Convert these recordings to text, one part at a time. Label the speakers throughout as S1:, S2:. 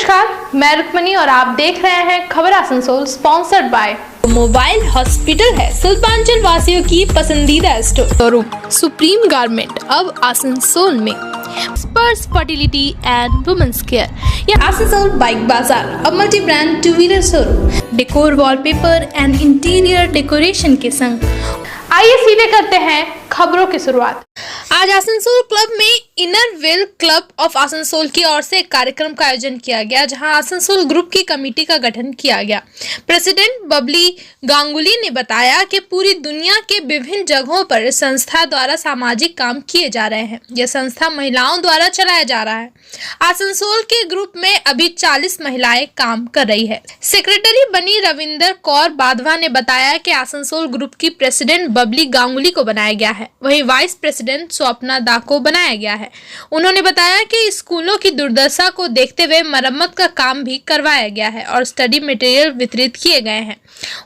S1: नमस्कार, मैं रुक्मणी और आप देख रहे हैं खबर Asansol, sponsored by
S2: mobile hospital है शिल्पांचल वासियों की पसंदीदा स्टोर सुप्रीम गारमेंट अब आसनसोल में स्पर्श फर्टिलिटी एंड वुमेन्स केयर। यह आसनसोल बाइक बाजार अब multi brand two wheeler showroom decor wallpaper and interior decoration के संग।
S1: आइए सीधे करते हैं खबरों की शुरुआत।
S2: आज आसनसोल क्लब में inner wheel club of Asansol की ओर से एक कार्यक्रम का आयोजन किया गया, जहां आसनसोल ग्रुप की कमेटी का गठन किया गया। प्रेसिडेंट बबली गांगुली ने बताया कि पूरी दुनिया के विभिन्न जगहों पर संस्था द्वारा सामाजिक काम किए जा रहे हैं। यह संस्था महिलाओं द्वारा चलाया जा रहा है। आसनसोल के ग्रुप में अभी 40 महिलाएं काम कर रही है। सेक्रेटरी बनी रविंदर कौर बाधवा ने बताया कि आसनसोल ग्रुप की प्रेसिडेंट बबली गांगुली को बनाया गया है, वहीं वाइस प्रेसिडेंट स्वप्ना दा को बनाया गया है। उन्होंने बताया कि स्कूलों की दुर्दशा को देखते हुए मरम्मत का काम भी करवाया गया है और स्टडी मटेरियल वितरित किए गए हैं।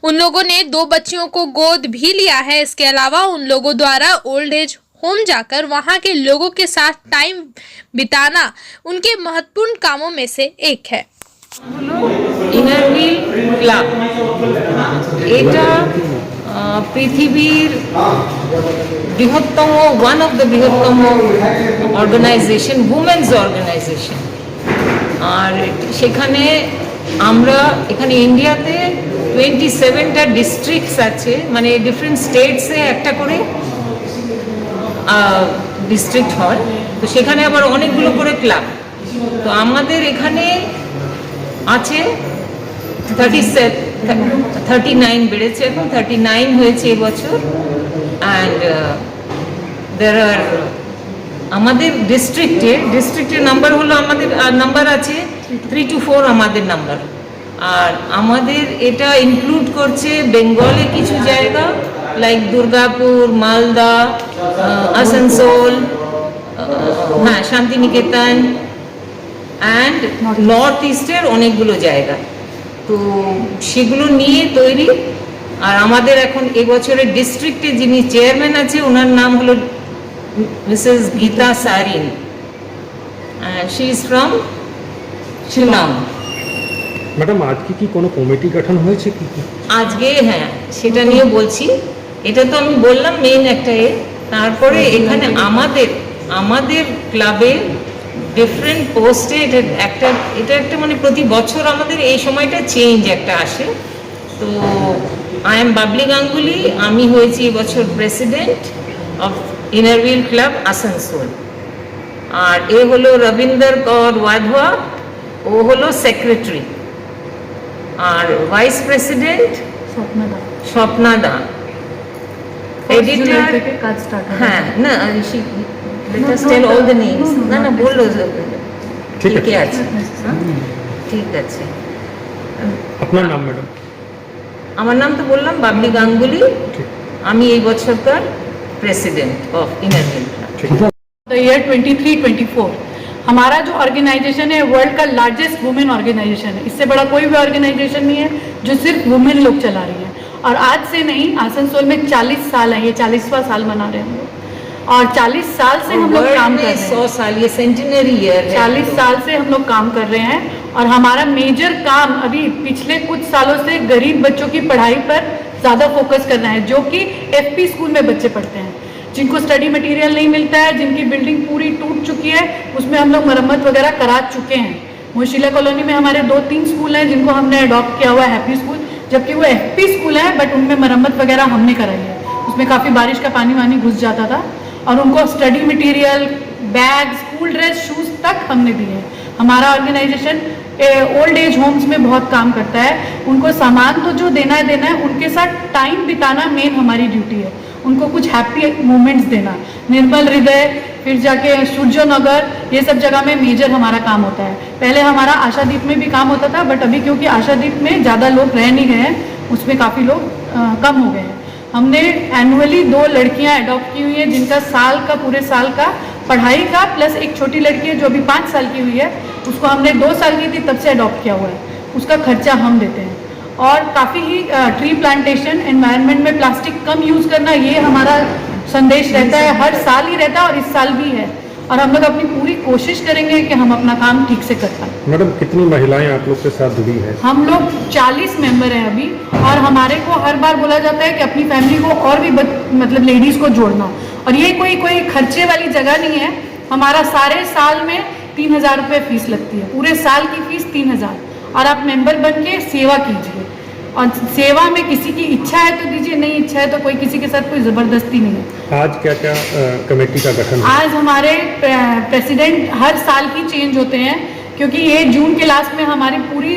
S2: उन लोगों ने 2 बच्चियों को गोद भी लिया है। इसके अलावा उन लोगों द्वारा ओल्ड एज होम जाकर वहां के लोगों के साथ टाइम बिताना उनके महत्वपूर्ण कामों में से एक है।
S3: इनर व्हील क्लब এটা পৃথিবীর বৃহত্তম ওয়ান অফ দ্য বৃহত্তম অর্গানাইজেশন, উমেন্স অর্গানাইজেশন। আর সেখানে আমরা এখানে ইন্ডিয়াতে 27টা ডিস্ট্রিক্টস আছে, মানে ডিফারেন্ট স্টেটসে একটা করে ডিস্ট্রিক্ট হয়। তো সেখানে আবার অনেকগুলো করে ক্লাব। তো আমাদের এখানে আছে 39 বেড়েছে, এখন 39 হয়েছে এবছর। অ্যান্ড দেয়ার আর আমাদের ডিস্ট্রিক্টের নাম্বার হলো, আমাদের নাম্বার আছে 3 to 4 আমাদের নাম্বার। আর আমাদের এটা ইনক্লুড করছে বেঙ্গলে কিছু জায়গা লাইক দুর্গাপুর, মালদা, আসানসোল, হ্যাঁ শান্তিনিকেতন অ্যান্ড নর্থ ইস্টের অনেকগুলো জায়গা। তো সেগুলো নিয়ে তৈরি। আর আমাদের এখন এবছরের ডিস্ট্রিক্টে যিনি চেয়ারম্যান আছে ওনার নাম হলো Mrs Gita siren, she is from Shillong.
S4: Madam, আজকে কি কোনো কমিটি গঠন হয়েছে কি? আজকে
S3: হ্যাঁ, সেটা নিয়ে বলছি। এটা তো আমি বললাম মেইন একটা তারপরে এখানে আমাদের ক্লাবে ডিফারেন্ট পোস্টে এটা একটা মানে প্রতি বছর আমাদের এই সময়টা চেঞ্জ একটা আসে। তো আই এম বাবলি গাঙ্গুলি, আমি হয়েছি এবছর president of inner wheel club Asansol. আর এ হলো রবীন্দর কৌর ওয়াধওয়া, ও হলো সেক্রেটারি। আর ভাইস প্রেসিডেন্ট স্বপ্না দা। এডিটর হ্যাঁ না Let us tell all the names. না বললো ঠিক আছে, ঠিক আছে।
S4: আপনার নাম ম্যাডাম?
S3: আমার নাম তো বললাম বাবলি গাঙ্গুলি, আমি এই বছরকার president of inner wheel club.
S5: The year 23-24 हमारा जो ऑर्गेनाइजेशन है वर्ल्ड का लार्जेस्ट वुमेन ऑर्गेनाइजेशन है। इससे बड़ा कोई भी ऑर्गेनाइजेशन नहीं है जो सिर्फ वुमेन लोग चला रही है। और आज से नहीं, आसनसोल में 40 साल है, ये 40वां साल मना रहे हैं हम लोग। और 40 साल से हम लोग काम कर रहे हैं।
S3: 100 साल, ये सेंटिनरी ईयर है।
S5: 40 साल से हम लोग काम कर रहे हैं। और हमारा मेजर काम अभी पिछले कुछ सालों से गरीब बच्चों की पढ़ाई पर ज़्यादा फोकस करना है, जो कि FP स्कूल में बच्चे पढ़ते हैं, जिनको स्टडी मटेरियल नहीं मिलता है, जिनकी बिल्डिंग पूरी टूट चुकी है, उसमें हम लोग मरम्मत वगैरह करा चुके हैं। मोशीला कॉलोनी में हमारे 2-3 स्कूल हैं जिनको हमने अडॉप्ट किया हुआ है हैप्पी स्कूल, जबकि वो FP स्कूल है, बट उनमें मरम्मत वगैरह हमने कराई है। उसमें काफ़ी बारिश का पानी वानी घुस जाता था और उनको study material, bag, school dress, shoes तक हमने दिए हैं। हमारा ऑर्गेनाइजेशन ओल्ड एज होम्स में बहुत काम करता है। उनको सामान तो जो देना है, उनके साथ टाइम बिताना मेन हमारी ड्यूटी है। उनको कुछ हैप्पी मोमेंट्स देना। निर्मल हृदय, फिर जाके सूर्यनगर, ये सब जगह में मेजर हमारा काम होता है। पहले हमारा आशादीप में भी काम होता था, बट अभी क्योंकि आशादीप में ज़्यादा लोग रह नहीं गए हैं, उसमें काफ़ी लोग कम हो गए हैं। हमने एनुअली 2 लड़कियां अडॉप्ट की हुई है, जिनका पूरे साल का पढ़ाई का प्लस एक छोटी लड़की है जो अभी 5 साल की हुई है, उसको हमने 2 साल की थी तब से अडॉप्ट किया हुआ है। उसका खर्चा हम देते हैं। और काफ़ी ही ट्री प्लांटेशन, एनवायरनमेंट में प्लास्टिक कम यूज़ करना, ये हमारा संदेश रहता है, हर साल ही रहता है और इस साल भी है। और हम लोग अपनी पूरी कोशिश करेंगे कि हम अपना काम ठीक से कर पाएं।
S4: मैडम कितनी महिलाएं आप लोग के साथ जुड़ी है?
S5: हम लोग 40 मेंबर हैं अभी, और हमारे को हर बार बोला जाता है कि अपनी फैमिली को और भी मतलब लेडीज को जोड़ना, और ये कोई खर्चे वाली जगह नहीं है। हमारा सारे साल में 3,000 रुपये फीस लगती है, पूरे साल की फीस 3,000, और आप मेंबर बन के सेवा कीजिए, और सेवा में किसी की इच्छा है तो दीजिए, नहीं इच्छा है तो कोई किसी के साथ कोई ज़बरदस्ती नहीं है।
S4: आज क्या क्या कमेटी का गठन है?
S5: आज हमारे प्रेसिडेंट हर साल की चेंज होते हैं, क्योंकि ये जून के लास्ट में हमारी पूरी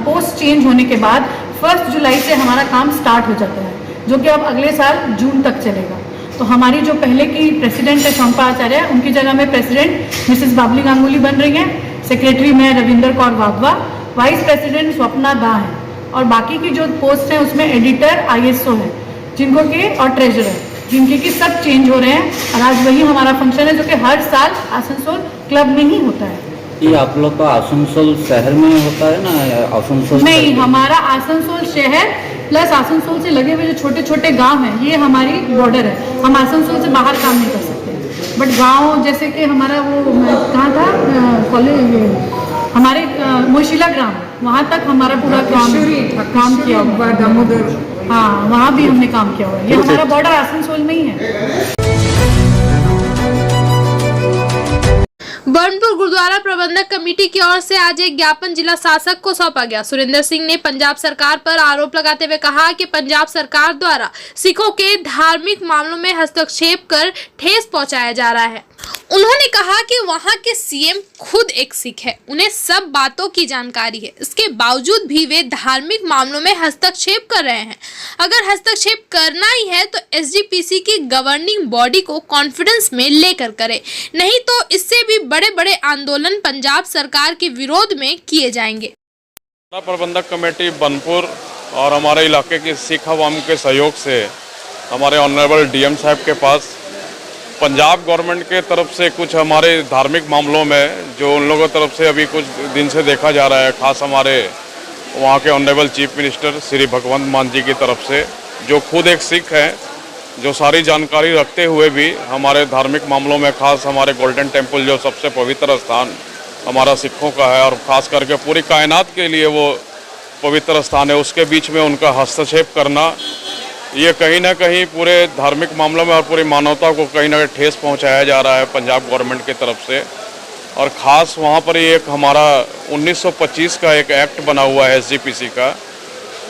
S5: पोस्ट चेंज होने के बाद 1 जुलाई से हमारा काम स्टार्ट हो जाता है, जो कि अब अगले साल जून तक चलेगा। तो हमारी जो पहले की प्रेसिडेंट है शोंपा आचार्य, उनकी जगह में प्रेसिडेंट मिसेस बबली गांगुली बन रही हैं, सेक्रेटरी में रविंदर कौर वाधवा, वाइस प्रेसिडेंट स्वप्ना दा है, और बाकी की जो पोस्ट है उसमें एडिटर ISO है जिनको के, और ट्रेजरर जिनके की सब चेंज हो रहे हैं। और आज वही हमारा फंक्शन है जो कि हर साल आसनसोल क्लब में ही होता है।
S6: ये आप लोग का आसनसोल शहर में होता है ना, आसनसोल?
S5: नहीं, हमारा आसनसोल शहर प्लस आसनसोल से लगे हुए जो छोटे छोटे गांव हैं, ये हमारी बॉर्डर है। हम आसनसोल से बाहर काम नहीं कर सकते, बट गांव जैसे कि हमारा वो कहाँ था कॉलेज, हमारे मोशिला ग्राम, वहाँ तक हमारा पूरा काम किया हुआ है। दामोदर, हाँ, वहाँ भी हमने काम किया हुआ है। ये हमारा बॉर्डर आसनसोल में ही है।
S2: बर्नपुर गुरुद्वारा प्रबंधक कमेटी की ओर से आज एक ज्ञापन जिला शासक को सौंपा गया। सुरेंद्र सिंह ने पंजाब सरकार पर आरोप लगाते हुए कहा कि पंजाब सरकार द्वारा सिखों के धार्मिक मामलों में हस्तक्षेप कर ठेस पहुंचाया जा रहा है। उन्होंने कहा कि वहां के CM खुद एक सिख है, उन्हें सब बातों की जानकारी है, इसके बावजूद भी वे धार्मिक मामलों में हस्तक्षेप कर रहे हैं। अगर हस्तक्षेप करना ही है तो SGPC की गवर्निंग बॉडी को कॉन्फिडेंस में लेकर करे, नहीं तो इससे भी बड़े बड़े आंदोलन पंजाब सरकार के विरोध में किए जाएंगे।
S7: प्रबंधक कमेटी बनपुर और हमारे इलाके की सिख अवाम के सहयोग से हमारे ऑनरेबल DM साहब के पास पंजाब गवर्नमेंट के तरफ से कुछ हमारे धार्मिक मामलों में जो उन लोगों की तरफ से अभी कुछ दिन से देखा जा रहा है, खास हमारे वहाँ के ऑनरेबल चीफ मिनिस्टर श्री भगवंत मान जी की तरफ से, जो खुद एक सिख हैं, जो सारी जानकारी रखते हुए भी हमारे धार्मिक मामलों में, खास हमारे गोल्डन टेम्पल जो सबसे पवित्र स्थान हमारा सिखों का है और ख़ास करके पूरी कायनात के लिए वो पवित्र स्थान है, उसके बीच में उनका हस्तक्षेप करना, ये कहीं ना कहीं पूरे धार्मिक मामलों में और पूरी मानवता को कहीं ना कहीं ठेस पहुंचाया जा रहा है पंजाब गवर्नमेंट की तरफ से। और ख़ास वहाँ पर एक हमारा 1925 का एक एक्ट बना हुआ है SGPC का,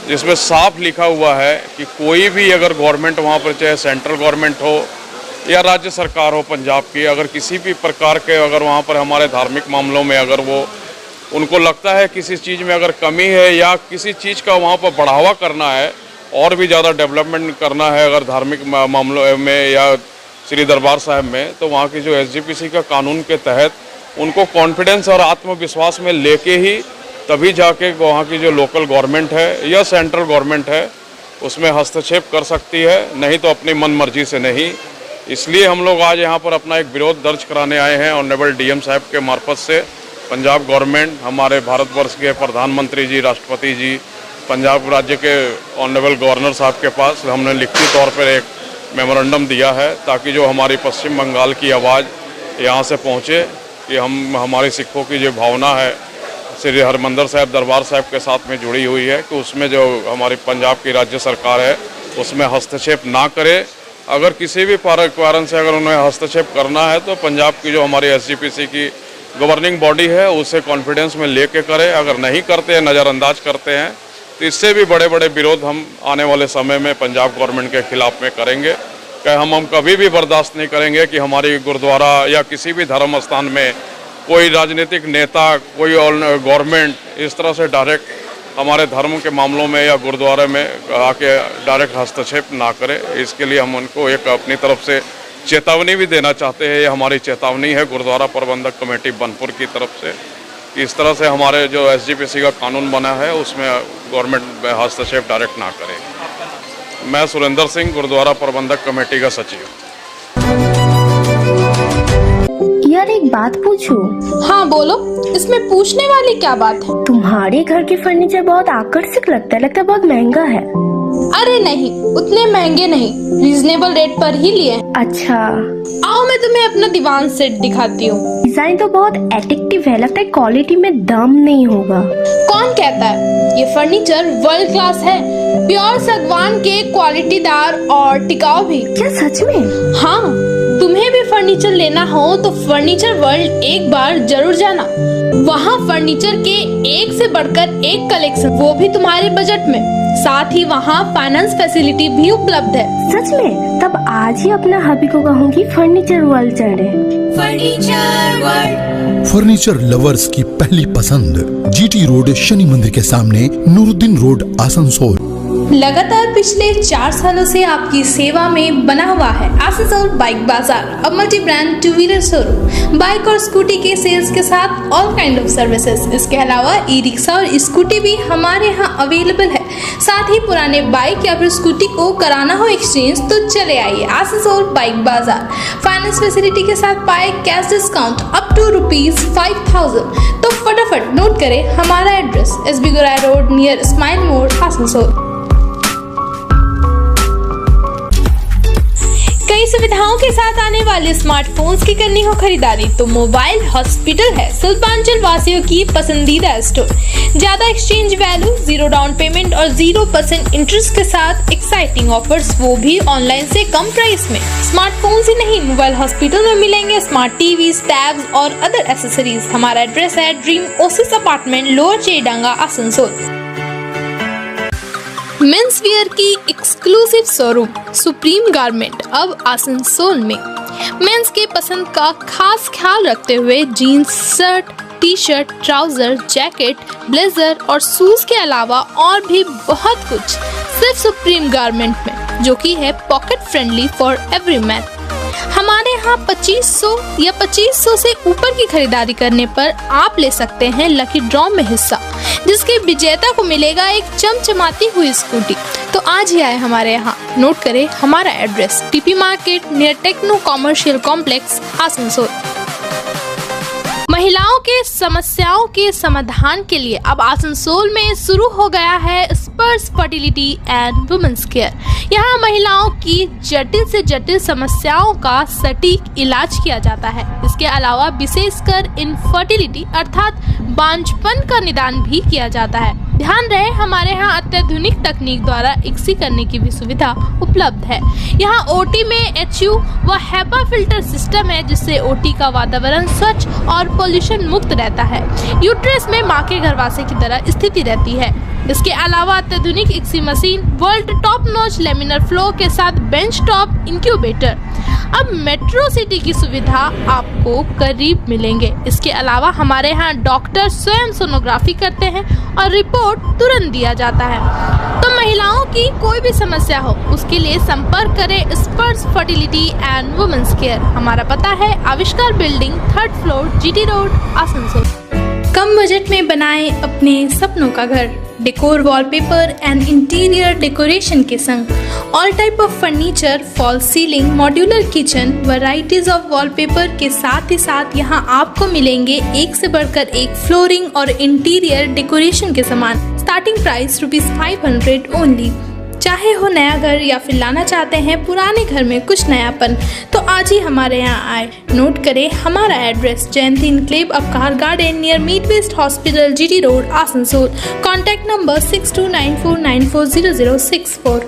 S7: जिसमें साफ लिखा हुआ है कि कोई भी अगर गवर्नमेंट वहाँ पर, चाहे सेंट्रल गवर्नमेंट हो या राज्य सरकार हो पंजाब की, अगर किसी भी प्रकार के अगर वहाँ पर हमारे धार्मिक मामलों में अगर वो उनको लगता है किसी चीज़ में अगर कमी है या किसी चीज़ का वहाँ पर बढ़ावा करना है और भी ज़्यादा डेवलपमेंट करना है अगर धार्मिक मामलों में या श्री दरबार साहिब में, तो वहाँ की जो SGPC का कानून के तहत उनको कॉन्फिडेंस और आत्मविश्वास में लेके ही तभी जाके वहाँ की जो लोकल गवर्नमेंट है या सेंट्रल गवर्नमेंट है उसमें हस्तक्षेप कर सकती है, नहीं तो अपनी मन मर्जी से नहीं। इसलिए हम लोग आज यहाँ पर अपना एक विरोध दर्ज कराने आए हैं ऑनरेबल DM साहब के मार्फत से। पंजाब गवर्नमेंट, हमारे भारतवर्ष के प्रधानमंत्री जी, राष्ट्रपति जी, पंजाब राज्य के ऑनरेबल गवर्नर साहब के पास हमने लिखित तौर पर एक मेमोरेंडम दिया है ताकि जो हमारी पश्चिम बंगाल की आवाज़ यहाँ से पहुँचे कि हमारी सिखों की जो भावना है श्री हरमंदिर साहिब दरबार साहिब के साथ में जुड़ी हुई है कि उसमें जो हमारी पंजाब की राज्य सरकार है उसमें हस्तक्षेप ना करे। अगर किसी भी कारण से अगर उन्हें हस्तक्षेप करना है तो पंजाब की जो हमारी SGPC की गवर्निंग बॉडी है उसे कॉन्फिडेंस में लेके करे। अगर नहीं करते हैं, नज़रअंदाज करते हैं, तो इससे भी बड़े बड़े विरोध हम आने वाले समय में पंजाब गवर्नमेंट के खिलाफ में करेंगे। कि हम कभी भी बर्दाश्त नहीं करेंगे कि हमारी गुरुद्वारा या किसी भी धर्म स्थान में कोई राजनीतिक नेता, कोई गवर्नमेंट इस तरह से डायरेक्ट हमारे धर्म के मामलों में या गुरुद्वारे में आके डायरेक्ट हस्तक्षेप ना करे। इसके लिए हम उनको एक अपनी तरफ से चेतावनी भी देना चाहते हैं। ये हमारी चेतावनी है गुरुद्वारा प्रबंधक कमेटी बनपुर की तरफ से कि इस तरह से हमारे जो SGPC का कानून बना है उसमें गवर्नमेंट हस्तक्षेप डायरेक्ट ना करे। मैं सुरेंद्र सिंह, गुरुद्वारा प्रबंधक कमेटी का सचिव।
S8: यार एक बात पूछूं?
S2: हाँ बोलो, इसमें पूछने वाली क्या बात है?
S8: तुम्हारे घर के फर्नीचर बहुत आकर्षक लगता है बहुत महंगा है।
S2: अरे नहीं, उतने महंगे नहीं, रीजनेबल रेट पर ही लिए हैं।
S8: अच्छा,
S2: आओ मैं तुम्हें अपना दीवान सेट दिखाती हूँ।
S8: डिजाइन तो बहुत एट्रैक्टिव है, लगता है क्वालिटी में दम नहीं होगा।
S2: कौन कहता है? ये फर्नीचर वर्ल्ड क्लास है, प्योर सागवान के, क्वालिटीदार और टिकाऊ भी।
S8: क्या सच में?
S2: हाँ, तुम्हें भी फर्नीचर लेना हो तो फर्नीचर वर्ल्ड एक बार जरूर जाना। वहाँ फर्नीचर के एक से बढ़कर एक कलेक्शन, वो भी तुम्हारे बजट में। साथ ही वहाँ फाइनेंस फैसिलिटी भी उपलब्ध है।
S8: सच में? तब आज ही अपना हबी को कहूँगी फर्नीचर वर्ल्ड चढ़े।
S9: फर्नीचर लवर्स की पहली पसंद, जीटी रोड, शनि मंदिर के सामने, नूरुद्दीन रोड, आसनसोल।
S2: लगातार पिछले 4 सालों से आपकी सेवा में बना हुआ है आसनसोल बाइक बाजार, अब multi brand 2 wheeler showroom, bike और स्कूटी के सेल्स के साथ ऑल काइंड ऑफ सर्विसेज। इसके अलावा ई रिक्शा और स्कूटी भी हमारे यहाँ अवेलेबल है। साथ ही पुराने बाइक या फिर स्कूटी को कराना हो एक्सचेंज तो चले आइए आसनसोल बाइक बाजार। फाइनेंस फैसिलिटी के साथ पाए कैश डिस्काउंट अप टू ₹5,000। तो फटाफट नोट करें हमारा address, SB Guraya road near smile मोड़, आसनसोल। कई सुविधाओं के साथ आने वाले स्मार्टफोन्स की करनी हो खरीदारी तो मोबाइल हॉस्पिटल है शिल्पांचल वासियों की पसंदीदा स्टोर। ज्यादा एक्सचेंज वैल्यू, 0 डाउन पेमेंट और 0% इंटरेस्ट के साथ एक्साइटिंग ऑफर्स, वो भी ऑनलाइन से कम प्राइस में। स्मार्टफोन्स ही नहीं, मोबाइल हॉस्पिटल में मिलेंगे स्मार्ट टीवी, टैब्स और अदर एसेसरीज। हमारा एड्रेस है dream oasis apartment, lower Chedanga, Asansol. Men's wear की एक्सक्लूसिव शोरूम सुप्रीम गारमेंट अब आसनसोल में। मेंस के पसंद का खास ख्याल रखते हुए jeans, shirt, T shirt, trousers, jacket, blazer और शूज के अलावा और भी बहुत कुछ सिर्फ सुप्रीम गारमेंट में, जो कि है pocket friendly for every man. हमारे यहाँ 2500 या 2500 से ऊपर की खरीदारी करने पर आप ले सकते हैं लकी ड्रॉ में हिस्सा, जिसके विजेता को मिलेगा एक चमचमाती हुई स्कूटी। तो आज ही आए हमारे यहाँ। नोट करें हमारा address, TP market near Techno Commercial Complex, Asansol. महिलाओं के समस्याओं के समाधान के लिए अब आसनसोल में शुरू हो गया है स्पर्श फर्टिलिटी एंड वुमेन्स केयर। यहाँ महिलाओं की जटिल से जटिल समस्याओं का सटीक इलाज किया जाता है। इसके अलावा विशेषकर इनफर्टिलिटी अर्थात बांझपन का निदान भी किया जाता है। ध्यान रहे हमारे यहाँ अत्याधुनिक तकनीक द्वारा इक्सी करने की भी सुविधा उपलब्ध है। यहाँ ओटी में HU व HEPA फिल्टर सिस्टम है, जिससे ओटी का वातावरण स्वच्छ और पोल्यूशन मुक्त रहता है। यूट्रस में माँ के गर्भाशय की तरह स्थिति रहती है। इसके अलावा अत्याधुनिक ICSI machine, world top notch laminar flow के साथ बेंच टॉप इंक्यूबेटर। अब मेट्रो सिटी की सुविधा आपको करीब मिलेंगे। इसके अलावा हमारे यहाँ डॉक्टर स्वयं सोनोग्राफी करते हैं और रिपोर्ट तुरंत दिया जाता है। तो महिलाओं की कोई भी समस्या हो उसके लिए संपर्क करें स्पर्श फर्टिलिटी एंड वुमेन्स केयर। हमारा पता है Avishkar building, 3rd floor, GT road, Asansol. कम बजट में बनाएं अपने सपनों का घर। Decor, wallpaper and interior decoration के संग all type of furniture, fall ceiling, modular kitchen, varieties of wallpaper के साथ ही साथ यहाँ आपको मिलेंगे एक से बढ़कर एक फ्लोरिंग और इंटीरियर डेकोरेशन के सामान। Starting price ₹500 only. चाहे हो नया घर या फिर लाना चाहते हैं पुराने घर में कुछ नयापन, तो आज ही हमारे यहाँ आए। नोट करें हमारा address, Jayanti enclave Upkar garden near mid west hospital, GT road, Asansol. Contact number 6294940064।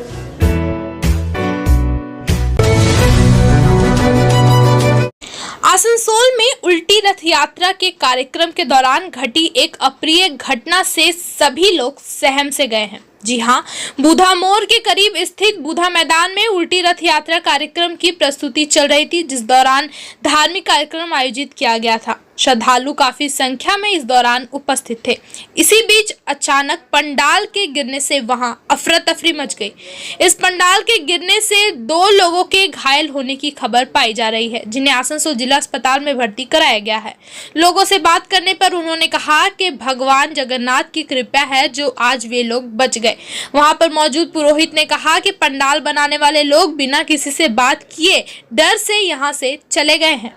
S2: Asansol में उल्टी रथ यात्रा के कार्यक्रम के दौरान घटी एक अप्रिय घटना से सभी लोग सहम से गए हैं। जी हाँ, बूधा मोड़ के करीब स्थित बूधा मैदान में उल्टी रथ यात्रा कार्यक्रम की प्रस्तुति चल रही थी, जिस दौरान धार्मिक कार्यक्रम आयोजित किया गया था। श्रद्धालु काफी संख्या में इस दौरान उपस्थित थे। इसी बीच अचानक पंडाल के गिरने से वहां अफरा तफरी मच गई। इस पंडाल के गिरने से 2 लोगों के घायल होने की खबर पाई जा रही है, जिन्हें आसनसोल जिला अस्पताल में भर्ती कराया गया है। लोगों से बात करने पर उन्होंने कहा कि भगवान जगन्नाथ की कृपा है जो आज वे लोग बच गए। वहां पर मौजूद पुरोहित ने कहा कि पंडाल बनाने वाले लोग बिना किसी से बात किए डर से यहाँ से चले गए हैं।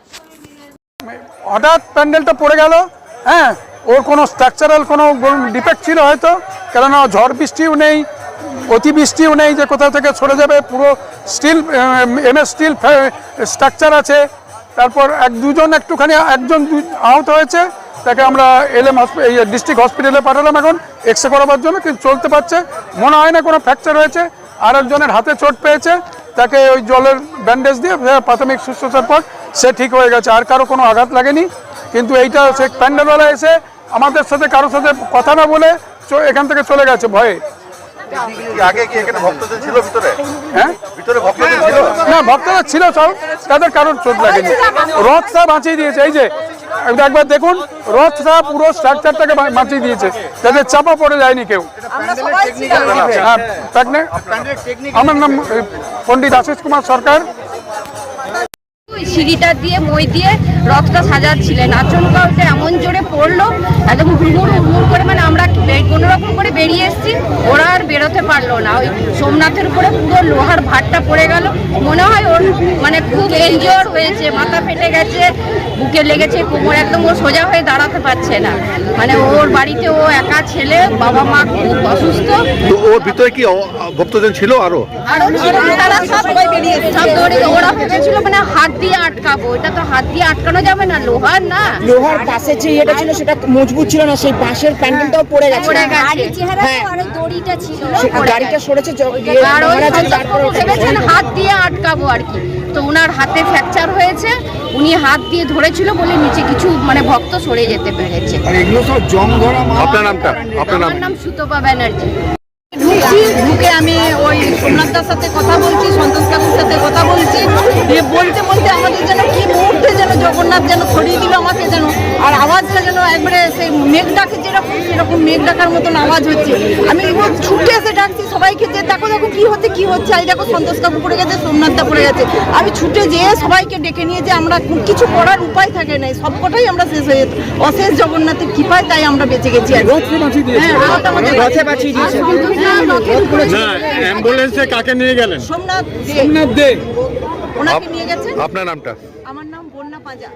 S10: হঠাৎ প্যান্ডেলটা পড়ে গেল, ওর কোনো স্ট্রাকচারাল কোনো ডিফেক্ট ছিল হয়তো, কেননা ঝড় বৃষ্টিও নেই, অতিবৃষ্টিও নেই যে কোথা থেকে সরে যাবে, পুরো স্টিল এমএস স্টিল স্ট্রাকচার আছে। তারপর দুজন একটুখানি একজন আহত হয়েছে, তাকে আমরা ডিস্ট্রিক্ট হসপিটালে পাঠালাম এখন এক্সরে করাবার জন্য, কিন্তু চলতে পারছে, মনে হয় না কোনো ফ্র্যাকচার হয়েছে। আর একজনের হাতে চোট পেয়েছে, তাকে ওই জলের ব্যান্ডেজ দিয়ে প্রাথমিক সুস্থতার পর সে ঠিক হয়ে গেছে, আর কারো কোনো আঘাত লাগেনি। কিন্তু এইটা সে প্যান্ডেলওয়ালা এসে আমাদের সাথে কারোর সাথে কথা না বলে এখান থেকে চলে গেছে ভয়ে।
S11: আগে কি এখানে ভক্তদের ছিল ভিতরে?
S10: হ্যাঁ,
S11: ভিতরে ভক্তদের ছিল
S10: না, ভক্তরা ছিল সব, তাদের কারোর চোট লাগেনি। রথটা বাঁচিয়ে দিয়েছে, এই যে একবার দেখুন, রথটা পুরো স্ট্রাকচারটাকে বাঁচিয়ে দিয়েছে, তাদের চাপা পড়ে যায়নি কেউ। হ্যাঁ, আমার নাম পণ্ডিত আশিস কুমার সরকার।
S12: সিঁড়িটা দিয়ে মই দিয়ে রথটা সাজাচ্ছিলেন, আচমকা ওটা এমন জোরে পড়লো, একদম হুড়মুড় হুড়মুড় করে, মানে আমরা কোনো রকম করে বেরিয়ে এসেছি, ওরা আর বেরোতে পারলো না। ওই সোমনাথের উপরে পুরো লোহার ভাতটা পড়ে গেল, মনে হয় ওর মানে খুব এনজিওর হয়েছে, মাথা ফেটে গেছে, বুকে লেগেছে, কোমর একদম ও সোজা হয়ে দাঁড়াতে পারছে না। মানে ওর বাড়িতে ও একা ছেলে, বাবা মা খুব অসুস্থ।
S11: তো ওর ভিতরে কি ভক্তজন ছিল আরো
S12: ছিল, তারা সবাই বেরিয়ে সব দৌড়ে, ওরা ভেবেছিল মানে হাত দিয়ে আটকাবো, এটা তো হাত দিয়ে আটকানো যাবে না, লোহার না,
S13: লোহার পাশে যে এটা ছিল সেটা মজবুত ছিল না, সেই পাশের প্যান্ডেলটাও পড়ে গেছে। গাড়িটা সরেছে,
S12: ভেবেছেন হাত দিয়ে আটকাবো আর কি। তো ওনার হাতে ফ্র্যাকচার হয়েছে, উনি হাত দিয়ে ধরেছিল বলে নিচে কিছু মানে ভক্ত সরে যেতে পেরেছে।
S11: আপনার নামটা?
S12: আমার নাম সুতপা ব্যানার্জি। ঢুকে আমি ওই সোমনাথদার সাথে কথা বলছি, সন্তোষ কাকুর সাথে কথা বলছি, বলতে বলতে আমাদের যেন কি মুহূর্তে যেন জগন্নাথ যেন ছড়িয়ে দিল আমাকে যেন, আর আওয়াজটা যেন একবারে সেই মেঘ ডাকে যেরকম সেরকম মেঘ ডাকার মতন আওয়াজ হচ্ছে। আমি ছুটে এসে ডাকছি সবাইকে যে দেখো দেখো কি হচ্ছে, এই দেখো সন্তোষ কাকু পড়ে গেছে, সোমনাথদা পড়ে গেছে। আমি ছুটে যেয়ে সবাইকে ডেকে নিয়ে যে আমরা কিছু করার উপায় থাকে নাই, সবকটাই আমরা শেষ হয়ে যেত, অশেষ জগন্নাথের কৃপায় তাই আমরা বেঁচে গেছি।
S10: অ্যাম্বুলেন্সে কাকে নিয়ে গেলেন?
S12: সোমনাথ দে ওনাকে নিয়ে গেছেন।
S11: আপনার নামটা?
S12: আমার নাম বন্যা পাঁজা।